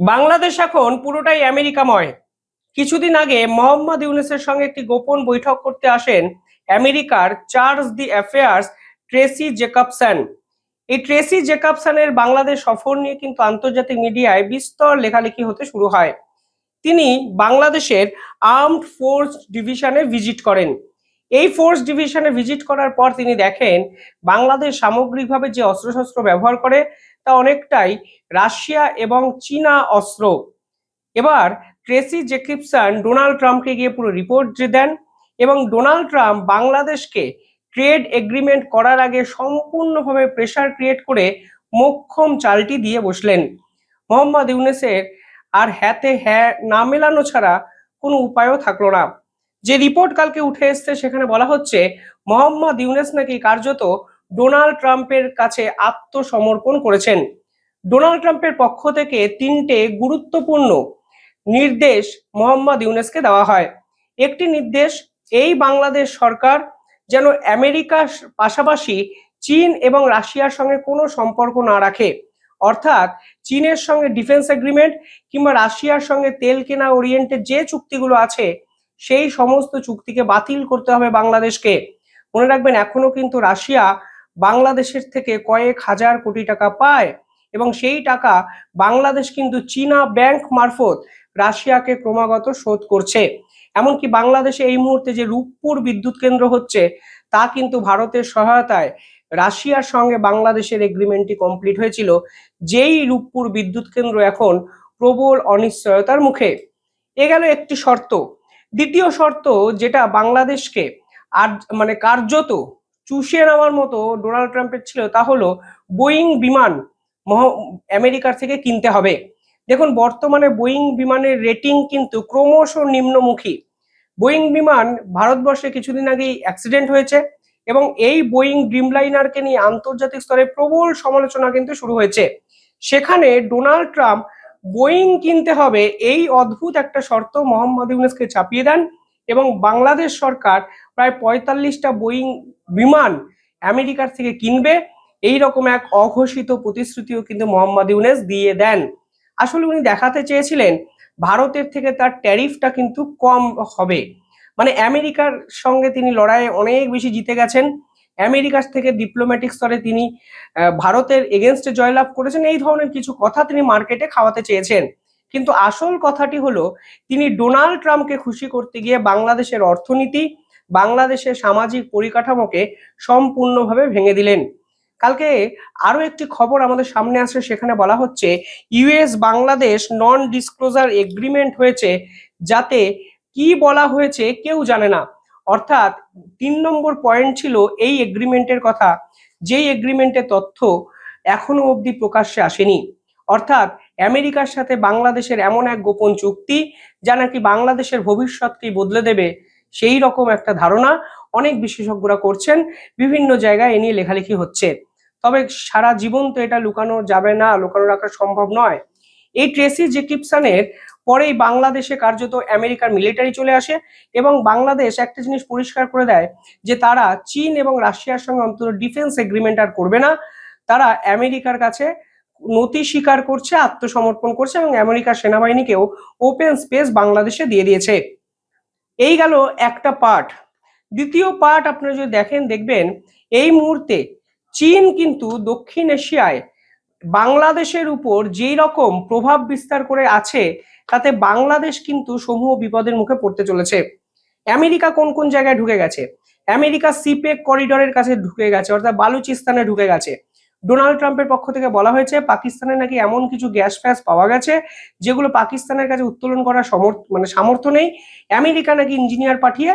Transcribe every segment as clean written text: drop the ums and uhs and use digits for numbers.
বাংলাদেশ এখন পুরোটাই আমেরিকাময়। কিছুদিন আগে মোহাম্মদ ইউনূসের সঙ্গে একটি গোপন বৈঠক করতে আসেন আমেরিকার চার্জ দি অ্যাফেয়ার্স ট্রেসি জেকবসন। এই ট্রেসি জেকবসনের বাংলাদেশ সফর নিয়ে কিন্তু আন্তর্জাতিক মিডিয়ায় বিস্তর লেখালেখি হতে শুরু হয়। তিনি বাংলাদেশের আর্মড ফোর্স ডিভিশনে ভিজিট করেন। এই ফোর্স ডিভিশনে ভিজিট করার পর তিনি দেখেন বাংলাদেশ সামগ্রিকভাবে যে অস্ত্রশস্ত্র ব্যবহার করে তা অনেকটাই রাশিয়া এবং চীনা অস্ত্র। এবার ট্রেসি জেকিবসন ডোনাল্ড ট্রাম্পকে গিয়ে পুরো রিপোর্ট দেন এবং ডোনাল্ড ট্রাম্প বাংলাদেশকে ট্রেড এগ্রিমেন্ট করার আগে সম্পূর্ণভাবে প্রেসার ক্রিয়েট করে মোক্ষম চালটি দিয়ে বসলেন। মোহাম্মদ ইউনূসের আর হ্যাতে হ্যাঁ না মেলানো ছাড়া কোনো উপায়ও থাকলো না। যে রিপোর্ট কালকে উঠে এসছে সেখানে বলা হচ্ছে মোহাম্মদ ইউনূস নাকি কার্যত ডোনাল্ড ট্রাম্পের কাছে আত্মসমর্পণ করেছেন। ডোনাল্ড ট্রাম্পের পক্ষ থেকে তিনটে গুরুত্বপূর্ণ নির্দেশ মোহাম্মদ ইউনূসকে দেওয়া হয়। একটি নির্দেশ, এই বাংলাদেশ সরকার যেন আমেরিকার পাশাপাশি চীন এবং রাশিয়ার সঙ্গে কোনো সম্পর্ক না রাখে, অর্থাৎ চীনের সঙ্গে ডিফেন্স এগ্রিমেন্ট কিংবা রাশিয়ার সঙ্গে তেল কেনা ওরিয়েন্টেড যে চুক্তিগুলো আছে সেই সমস্ত চুক্তিকে বাতিল করতে হবে বাংলাদেশকে। মনে রাখবেন, এখনো কিন্তু রাশিয়া বাংলাদেশের থেকে কয়েক হাজার কোটি টাকা পায় এবং সেই টাকা বাংলাদেশ কিন্তু চীনা ব্যাংক মারফত রাশিয়াকে ক্রমাগত শোধ করছে। এমনকি বাংলাদেশে এই মুহূর্তে যে রূপপুর বিদ্যুৎ কেন্দ্র হচ্ছে তা কিন্তু ভারতের সহায়তায় রাশিয়ার সঙ্গে বাংলাদেশের এগ্রিমেন্টটি কমপ্লিট হয়েছিল, যেই রূপপুর বিদ্যুৎ কেন্দ্র এখন প্রবল অনিশ্চয়তার মুখে। এ গেল একটি শর্ত। দ্বিতীয় শর্ত, যেটা বাংলাদেশকে আর কার্যত চুষে নেওয়ার মতো ডোনাল্ড ট্রাম্পের ছিল, তা হলো বোয়িং বিমান আমেরিকার থেকে কিনতে হবে। দেখুন, বর্তমানে বোয়িং বিমানের রেটিং কিন্তু ক্রমশ নিম্নমুখী। বোয়িং বিমান ভারতবর্ষে কিছুদিন আগেই অ্যাক্সিডেন্ট হয়েছে এবং এই বোয়িং ড্রিমলাইনারকে নিয়ে আন্তর্জাতিক স্তরে প্রবল সমালোচনা কিন্তু শুরু হয়েছে। সেখানে ডোনাল্ড ট্রাম্প বোয়িং কিনতে হবে এই অদ্ভুত একটা শর্ত মোহাম্মদ ইউনূসকে চাপিয়ে দেন এবং বাংলাদেশ সরকার প্রায় 45টা বোয়িং বিমান আমেরিকার থেকে কিনবে, এই রকম এক অঘোষিত প্রতিশ্রুতিও কিন্তু মোহাম্মদ ইউনূস দিয়ে দেন। আসলে উনি দেখাতে চেয়েছিলেন ভারতের থেকে তার ট্যারিফটা কিন্তু কম হবে। আমেরিকার সঙ্গে তিনি লড়াইয়ে অনেক বেশি জিতে গেছেন, আমেরিকার থেকে ডিপ্লোম্যাটিক স্তরে তিনি ভারতের এগেনস্টে জয়লাভ করেছেন, এই ধরনের কিছু কথা তিনি মার্কেটে খাওয়াতে চেয়েছেন। কিন্তু আসল কথাটি হলো তিনি ডোনাল্ড ট্রাম্পকে খুশি করতে গিয়ে বাংলাদেশের অর্থনীতি, বাংলাদেশের সামাজিক পরিকাঠামোকে সম্পূর্ণভাবে ভেঙে দিলেন। কালকে আরো একটি খবর আমাদের সামনে আসে, সেখানে বলা হচ্ছে US Bangladesh non disclosure agreement হয়েছে, যাতে কি বলা হয়েছে কেউ জানে না। অর্থাৎ 3 নম্বর পয়েন্ট ছিল এই এগ্রিমেন্টের কথা, যেই এগ্রিমেন্টের তথ্য এখনো অবধি প্রকাশ্যে আসেনি। অর্থাৎ আমেরিকার সাথে বাংলাদেশের এমন এক গোপন চুক্তি যা নাকি বাংলাদেশের ভবিষ্যৎকেই বদলে দেবে, সেই রকম একটা ধারণা অনেক বিশেষজ্ঞরা করছেন। বিভিন্ন জায়গায় এ নিয়ে লেখালেখি হচ্ছে। তবে সারা জীবন তো এটা লুকানো যাবে না, লুকানো রাখা সম্ভব নয়। এই ট্রেসি জেকিবসনের পরেই বাংলাদেশে কার্যত আমেরিকার মিলিটারি চলে আসে এবং বাংলাদেশ একটা জিনিস পরিষ্কার করে দেয় যে তারা চীন এবং রাশিয়ার সঙ্গে অন্তত ডিফেন্স এগ্রিমেন্ট আর করবে না। তারা আমেরিকার কাছে নতি স্বীকার করছে, আত্মসমর্পণ করছে এবং আমেরিকার সেনাবাহিনীকেও ওপেন স্পেস বাংলাদেশে দিয়ে দিয়েছে। এই গেল একটা পার্ট। দ্বিতীয় পার্ট আপনারা যদি দেখবেন এই মুহূর্তে চীন কিন্তু দক্ষিণ এশিয়ায় বাংলাদেশের উপর যেই রকম প্রভাব বিস্তার করে আছে, তাতে বাংলাদেশ কিন্তু সমূহ বিপদের মুখে পড়তে চলেছে। আমেরিকা কোন কোন জায়গায় ঢুকে গেছে? আমেরিকা সিপেক করিডোরের কাছে ঢুকে গেছে, অর্থাৎ বালুচিস্তানে ঢুকে গেছে। ডোনাল্ড ট্রাম্পের পক্ষ থেকে বলা হয়েছে পাকিস্তানে নাকি এমন কিছু গ্যাস ফ্যাস পাওয়া গেছে যেগুলো পাকিস্তানের কাছে উত্তোলন করার সামর্থ্য নেই। আমেরিকা নাকি ইঞ্জিনিয়ার পাঠিয়ে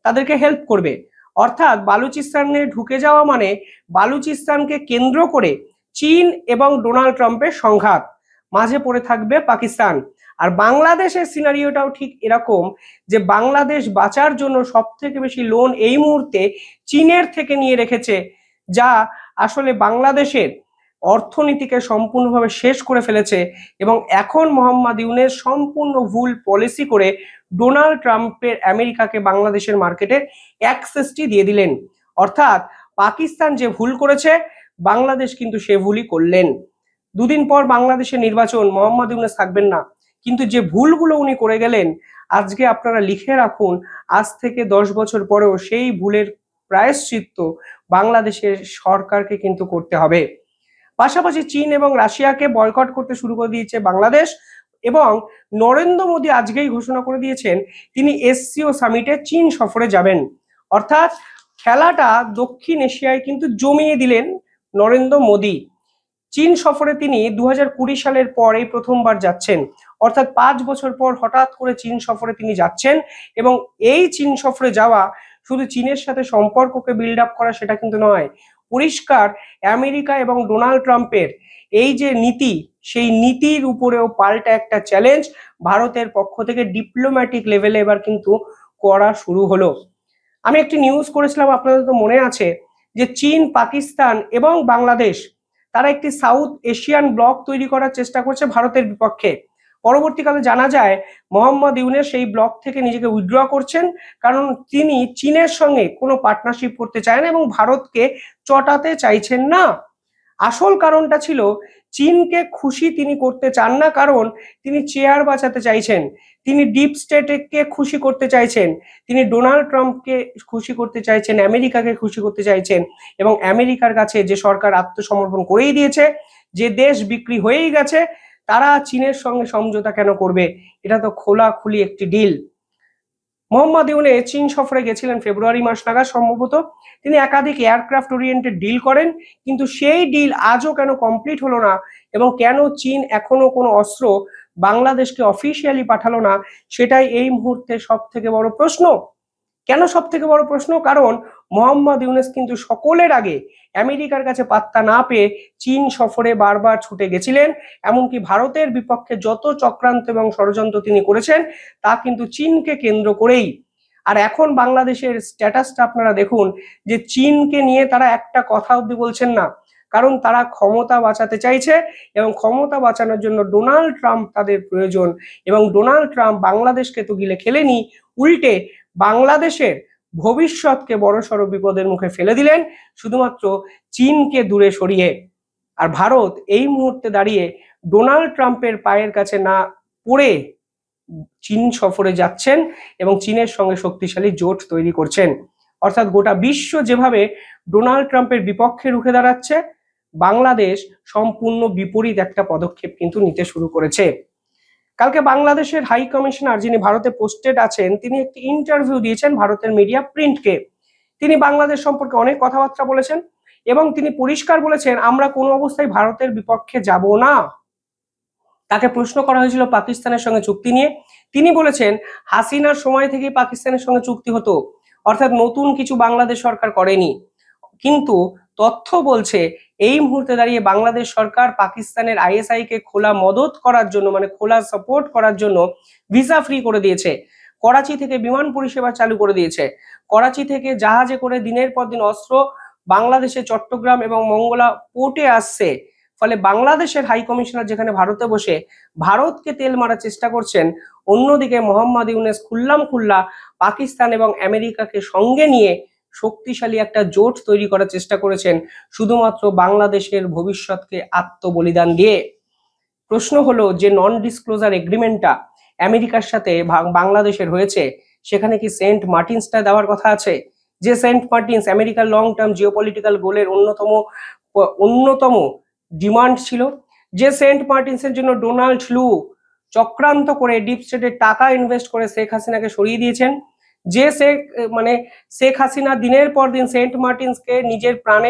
তাদেরকে হেল্প করবে। অর্থাৎ বালুচিস্তানে ঢুকে যাওয়া মানে বালুচিস্তানকে কেন্দ্র করে চীন এবং ডোনাল্ড ট্রাম্পের সংঘাত, মাঝে পড়ে থাকবে পাকিস্তান। আর বাংলাদেশের সিনারিওটাও ঠিক এরকম, যে বাংলাদেশ বাঁচার জন্য সব থেকে বেশি লোন এই মুহূর্তে চীনের থেকে নিয়ে রেখেছে, যা আসলে বাংলাদেশের অর্থনীতিকে সম্পূর্ণভাবে শেষ করে ফেলেছে। এবং এখন মোহাম্মদ ইউনূস সম্পূর্ণ ভুল পলিসি করে ডোনাল্ড ট্রাম্পের আমেরিকাকে বাংলাদেশের মার্কেটে অ্যাক্সেসটি দিয়ে দিলেন। অর্থাৎ পাকিস্তান যে ভুল করেছে, বাংলাদেশ কিন্তু সে ভুলই করলেন। দুদিন পর বাংলাদেশের নির্বাচন, মোহাম্মদ ইউনূস থাকবেন না। কিন্তু যে ভুলগুলো উনি করে গেলেন, আজকে আপনারা লিখে রাখুন, আজ থেকে 10 বছর পরেও সেই ভুলের প্রায়শ্চিত্ত বাংলাদেশের সরকারকে কিন্তু করতে হবে। পাশাপাশি চীন এবং রাশিয়াকে বয়কট করতে শুরু করে দিয়েছে বাংলাদেশ, এবং নরেন্দ্র মোদী আজকেই ঘোষণা করে দিয়েছেন তিনি এসসিও সামিটে চীন সফরে যাবেন। অর্থাৎ খেলাটা দক্ষিণ এশিয়ায় কিন্তু জমিয়ে দিলেন নরেন্দ্র মোদী। চীন সফরে তিনি 2020 সালের পর এই প্রথমবার যাচ্ছেন, অর্থাৎ 5 বছর পর হঠাৎ করে চীন সফরে তিনি যাচ্ছেন। এবং এই চীন সফরে যাওয়া শুধু চীনের সাথে সম্পর্ককে বিল্ড আপ করা সেটা কিন্তু নয়, পরিষ্কার আমেরিকা এবং ডোনাল্ড ট্রাম্পের এই যে নীতি, সেই নীতির উপরেও পাল্টা একটা চ্যালেঞ্জ ভারতের পক্ষ থেকে ডিপ্লোম্যাটিক লেভেলে এবার কিন্তু করা শুরু হলো। আমি একটি নিউজ করেছিলাম, আপনাদের তো মনে আছে, যে চীন, পাকিস্তান এবং বাংলাদেশ তারা একটি সাউথ এশিয়ান ব্লক তৈরি করার চেষ্টা করছে ভারতের বিপক্ষে। পরবর্তীকালে জানা যায় মোহাম্মদ ইউনূস সেই ব্লক থেকে নিজেকে উইথড্র করছেন, কারণ তিনি চীনের সঙ্গে কোনো পার্টনারশিপ করতে চায় না এবং ভারতকে চটাতে চাইছেন না। আসল কারণটা ছিল চীনকে খুশি তিনি করতে চান না, কারণ তিনি চেয়ার বাঁচাতে চাইছেন, তিনি ডিপ স্টেটকে খুশি করতে চাইছেন, তিনি ডোনাল্ড ট্রাম্পকে খুশি করতে চাইছেন, আমেরিকাকে খুশি করতে চাইছেন। এবং আমেরিকার কাছে যে সরকার আত্মসমর্পণ করেই দিয়েছে, যে দেশ বিক্রি হয়েই গেছে, তারা চীনের সঙ্গে সমঝোতা কেন করবে? এটা তো খোলাখুলি একটি ডিল। মোহাম্মদ ইউনূস চীন সফরে গেছিলেন ফেব্রুয়ারি মাস নাগাদ সম্ভবত। তিনি একাধিক এয়ারক্রাফট ওরিয়েন্টেড ডিল করেন, কিন্তু সেই ডিল আজও কেন কমপ্লিট হলো না এবং কেন চীন এখনো কোনো অস্ত্র বাংলাদেশকে অফিসিয়ালি পাঠালো না, সেটাই এই মুহূর্তে সব থেকে বড় প্রশ্ন। কেন সব থেকে বড় প্রশ্ন? কারণ মোহাম্মদ ইউনূস কিন্তু সকলের আগে আমেরিকার কাছে পাত্তা না পেয়ে চীন সফরে বারবার ছুটে গেছিলেন। এমনকি ভারতের বিপক্ষে যত চক্রান্ত এবং ষড়যন্ত্র তিনি করেছেন তা কিন্তু চীনকে কেন্দ্র করেই। আর এখন বাংলাদেশের স্ট্যাটাসটা আপনারা দেখুন, যে চীনকে নিয়ে তারা একটা কথা অব্দি বলছেন না, কারণ তারা ক্ষমতা বাঁচাতে চাইছে এবং ক্ষমতা বাঁচানোর জন্য ডোনাল্ড ট্রাম্প তাদের প্রয়োজন। এবং ডোনাল্ড ট্রাম্প বাংলাদেশকে তো গিলে খেলেনি, উল্টে বাংলাদেশের ভবিষ্যৎকে বড়সড় বিপদের মুখে ফেলে দিলেন শুধুমাত্র চীনকে দূরে সরিয়ে। আর ভারত এই মুহূর্তে দাঁড়িয়ে ডোনাল্ড ট্রাম্পের পায়ের কাছে না পড়ে চীন সফরে যাচ্ছেন এবং চীনের সঙ্গে শক্তিশালী জোট তৈরি করছেন। অর্থাৎ গোটা বিশ্ব যেভাবে ডোনাল্ড ট্রাম্পের বিপক্ষে রুখে দাঁড়াচ্ছে, বাংলাদেশ সম্পূর্ণ বিপরীত একটা পদক্ষেপ কিন্তু নিতে শুরু করেছে। কালকে বাংলাদেশের হাই কমিশনার, যিনি ভারতে পোস্টেড আছেন, তিনি একটি ইন্টারভিউ দিয়েছেন ভারতের মিডিয়া প্রিন্টকে। তিনি বাংলাদেশ সম্পর্কে অনেক কথাবার্তা বলেছেন এবং তিনি পরিষ্কার বলেছেন আমরা কোনো অবস্থায় ভারতের বিপক্ষে যাব না। তাকে প্রশ্ন করা হয়েছিল পাকিস্তানের সঙ্গে চুক্তি নিয়ে, তিনি বলেছেন হাসিনার সময় থেকেই পাকিস্তানের সঙ্গে চুক্তি হতো, অর্থাৎ নতুন কিছু বাংলাদেশ সরকার করেনি। কিন্তু তথ্য বলছে এই মুহূর্তে দাঁড়িয়ে বাংলাদেশ সরকার পাকিস্তানের আইএসআই কে খোলা মদত করার জন্য, মানে খোলা সাপোর্ট করার জন্য ভিসা ফ্রি করে দিয়েছে, করাচি থেকে বিমান পরিষেবা চালু করে দিয়েছে, করাচি থেকে জাহাজে করে দিনের পর দিন অস্ত্র বাংলাদেশে চট্টগ্রাম এবং মঙ্গলা পোর্টে আসছে। ফলে বাংলাদেশের হাই কমিশনার যেখানে ভারতে বসে ভারতকে তেল মারার চেষ্টা করছেন, অন্যদিকে মোহাম্মদ ইউনূস খুল্লা পাকিস্তান এবং আমেরিকাকে সঙ্গে নিয়ে শক্তিশালী একটা জোট তৈরি করার চেষ্টা করেছেন শুধুমাত্র বাংলাদেশের ভবিষ্যৎকে আত্মবলিদান দিয়ে। প্রশ্ন হলো, যে নন ডিসক্লোজার এগ্রিমেন্টটা আমেরিকার সাথে বাংলাদেশের হয়েছে, সেখানে কি সেন্ট মার্টিনসটা দেওয়ার কথা আছে? যে সেন্ট মার্টিনস আমেরিকার লং টার্ম জিওপলিটিক্যাল গোলের অন্যতম ডিমান্ড ছিল, যে সেন্ট মার্টিনসের জন্য ডোনাল্ড লু চক্রান্ত করে ডিপ স্টেটের টাকা ইনভেস্ট করে শেখ হাসিনাকে সরিয়ে দিয়েছেন, যে শেখ হাসিনা দিনের পর দিন সেন্ট মার্টিনসকে নিজের প্রাণে